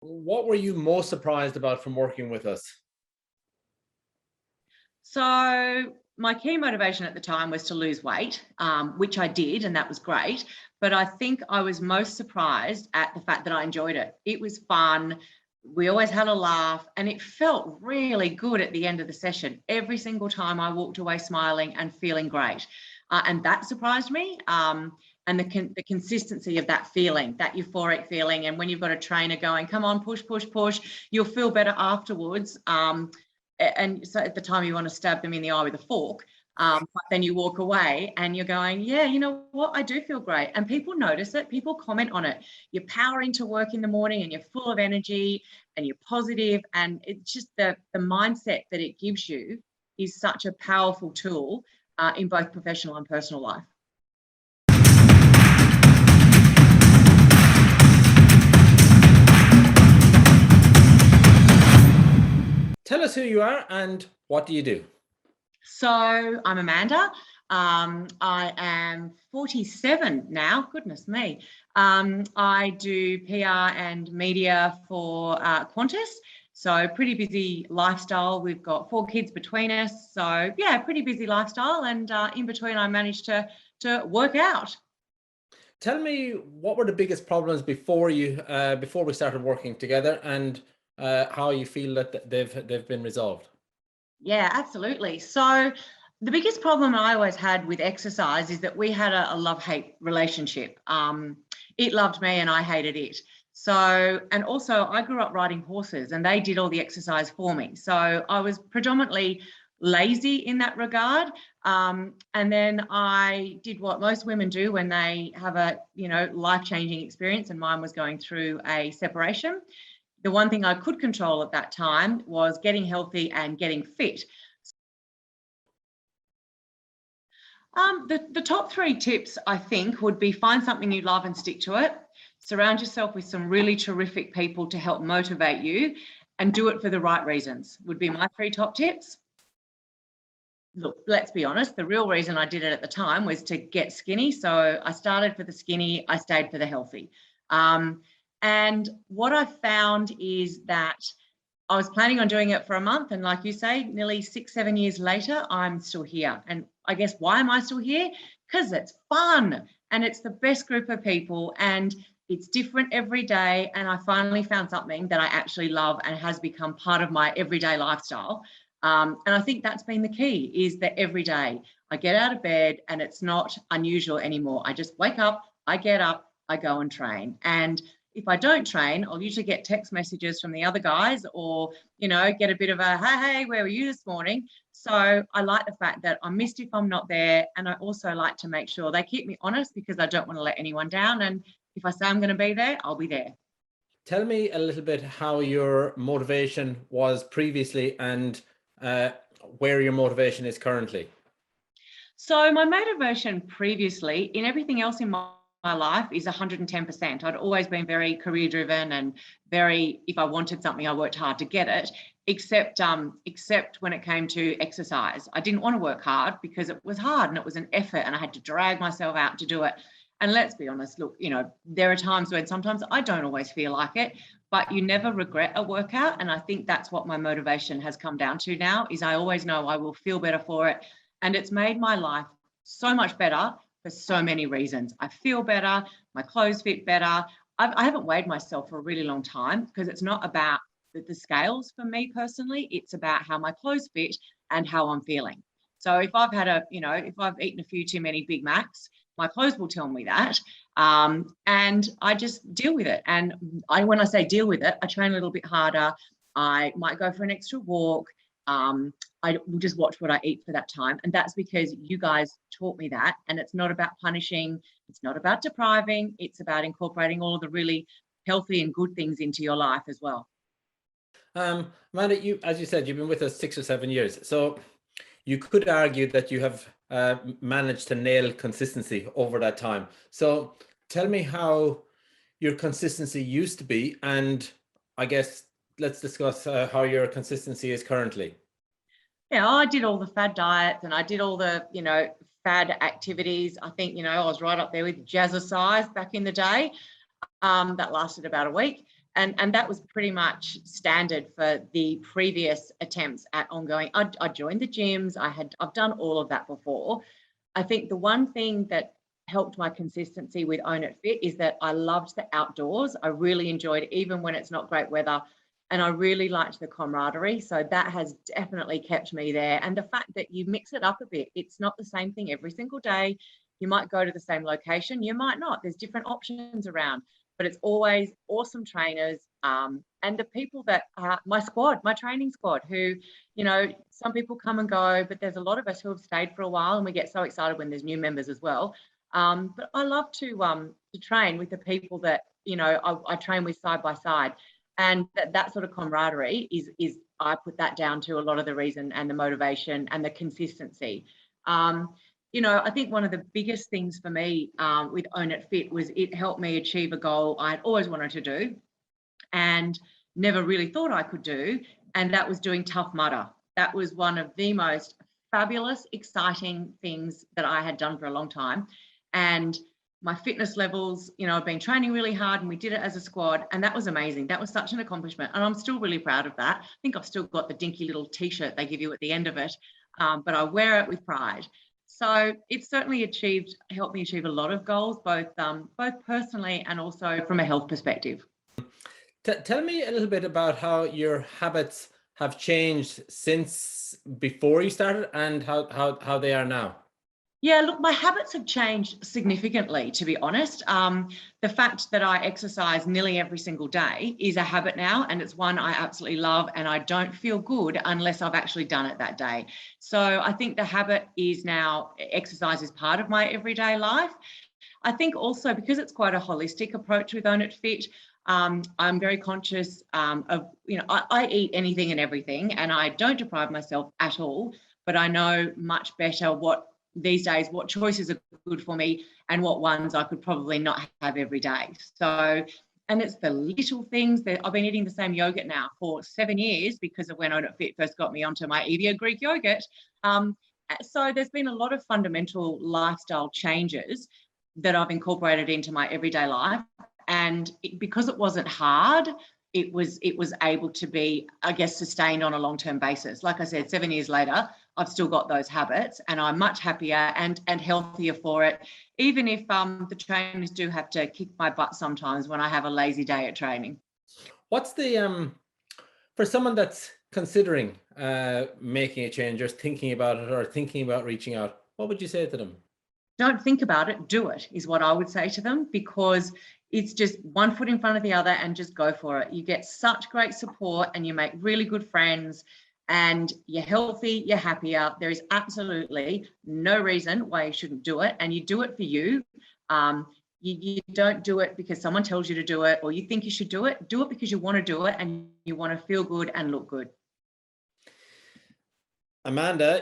What were you most surprised about from working with us? So my key motivation at the time was to lose weight, which I did, and that was great. But I think I was most surprised at the fact that I enjoyed it. It was fun. We always had a laugh, and it felt really good at the end of the session. Every single time I walked away smiling and feeling great. And that surprised me. And the consistency of that feeling, that euphoric feeling. And when you've got a trainer going, come on, push, push, push, you'll feel better afterwards. And so at the time you want to stab them in the eye with a fork, but then you walk away and you're going, yeah, you know what, I do feel great. And people notice it, people comment on it. You're powering to work in the morning and you're full of energy and you're positive, and it's just the mindset that it gives you is such a powerful tool in both professional and personal life. Tell us who you are and what do you do? So I'm Amanda. I am 47 now. Goodness me. I do PR and media for Qantas. So pretty busy lifestyle. We've got 4 kids between us. So yeah, pretty busy lifestyle. And in between, I managed to work out. Tell me, what were the biggest problems before we started working together, and how you feel that they've been resolved? Yeah, absolutely. So the biggest problem I always had with exercise is that we had a love-hate relationship. It loved me and I hated it. So, and also I grew up riding horses and they did all the exercise for me. So I was predominantly lazy in that regard. And then I did what most women do when they have a, life-changing experience, and mine was going through a separation. The one thing I could control at that time was getting healthy and getting fit. The top 3 tips, I think, would be find something you love and stick to it. Surround yourself with some really terrific people to help motivate you, and do it for the right reasons, would be my 3 top tips. Look, let's be honest, the real reason I did it at the time was to get skinny. So I started for the skinny, I stayed for the healthy. And what I found is that I was planning on doing it for a month. And like you say, nearly 6, 7 years later, I'm still here. And I guess why am I still here? Because it's fun and it's the best group of people and it's different every day. And I finally found something that I actually love and has become part of my everyday lifestyle. And I think that's been the key, is that every day I get out of bed and it's not unusual anymore. I just wake up, I get up, I go and train. And if I don't train, I'll usually get text messages from the other guys, or, get a bit of a, hey, where were you this morning? So I like the fact that I'm missed if I'm not there. And I also like to make sure they keep me honest, because I don't want to let anyone down. And if I say I'm going to be there, I'll be there. Tell me a little bit how your motivation was previously, and where your motivation is currently. So my motivation previously in everything else in my life is 110%. I'd always been very career driven and very, if I wanted something, I worked hard to get it, except when it came to exercise. I didn't want to work hard because it was hard and it was an effort and I had to drag myself out to do it. And let's be honest, look, there are times when sometimes I don't always feel like it, but you never regret a workout. And I think that's what my motivation has come down to now, is I always know I will feel better for it. And it's made my life so much better for so many reasons. I feel better, my clothes fit better. I haven't weighed myself for a really long time, because it's not about the scales for me personally. It's about how my clothes fit and how I'm feeling. So if I've had if I've eaten a few too many Big Macs, my clothes will tell me that. And I just deal with it. And when I say deal with it, I train a little bit harder. I might go for an extra walk. I will just watch what I eat for that time. And that's because you guys taught me that. And it's not about punishing. It's not about depriving. It's about incorporating all of the really healthy and good things into your life as well. Amanda, as you said, you've been with us 6 or 7 years. So you could argue that you have managed to nail consistency over that time. So tell me how your consistency used to be, and I guess let's discuss how your consistency is currently. Yeah, I did all the fad diets and I did all the, fad activities. I think, I was right up there with jazzercise back in the day. That lasted about a week. And that was pretty much standard for the previous attempts at ongoing. I joined the gyms. I've done all of that before. I think the one thing that helped my consistency with Own It Fit is that I loved the outdoors. I really enjoyed it, even when it's not great weather. And I really liked the camaraderie. So that has definitely kept me there. And the fact that you mix it up a bit, it's not the same thing every single day. You might go to the same location, you might not. There's different options around, but it's always awesome trainers. And the people that are my squad, my training squad, who, you know, some people come and go, but there's a lot of us who have stayed for a while, and we get so excited when there's new members as well. But I love to train with the people that, you know, I train with side by side. And that sort of camaraderie is I put that down to a lot of the reason and the motivation and the consistency. You know, I think one of the biggest things for me with Own It Fit was it helped me achieve a goal I'd always wanted to do and never really thought I could do. And that was doing Tough Mudder. That was one of the most fabulous, exciting things that I had done for a long time. And my fitness levels, you know, I've been training really hard, and we did it as a squad, and that was amazing. That was such an accomplishment, and I'm still really proud of that. I think I've still got the dinky little t-shirt they give you at the end of it, but I wear it with pride. So it's certainly helped me achieve a lot of goals, both personally and also from a health perspective. Tell me a little bit about how your habits have changed since before you started and how they are now. Yeah, look, my habits have changed significantly, to be honest. The fact that I exercise nearly every single day is a habit now, and it's one I absolutely love, and I don't feel good unless I've actually done it that day. So I think the habit is now exercise is part of my everyday life. I think also because it's quite a holistic approach with Own It Fit, I'm very conscious of, you know, I eat anything and everything, and I don't deprive myself at all, but I know much better what choices are good for me and what ones I could probably not have every day. So, and it's the little things that I've been eating the same yogurt now for 7 years because of when Own It Fit first got me onto my Evia Greek yogurt. So there's been a lot of fundamental lifestyle changes that I've incorporated into my everyday life. And because it wasn't hard, it was able to be, I guess, sustained on a long-term basis. Like I said, 7 years later, I've still got those habits, and I'm much happier and healthier for it, even if the trainers do have to kick my butt sometimes when I have a lazy day at training. What's the for someone that's considering making a change or thinking about it or thinking about reaching out, what would you say to them? Don't think about it, do it, is what I would say to them, because it's just one foot in front of the other and just go for it. You get such great support and you make really good friends and you're healthy, you're happier. There is absolutely no reason why you shouldn't do it, and you do it for you. You don't do it because someone tells you to do it or you think you should do it. Do it because you want to do it and you want to feel good and look good. Amanda,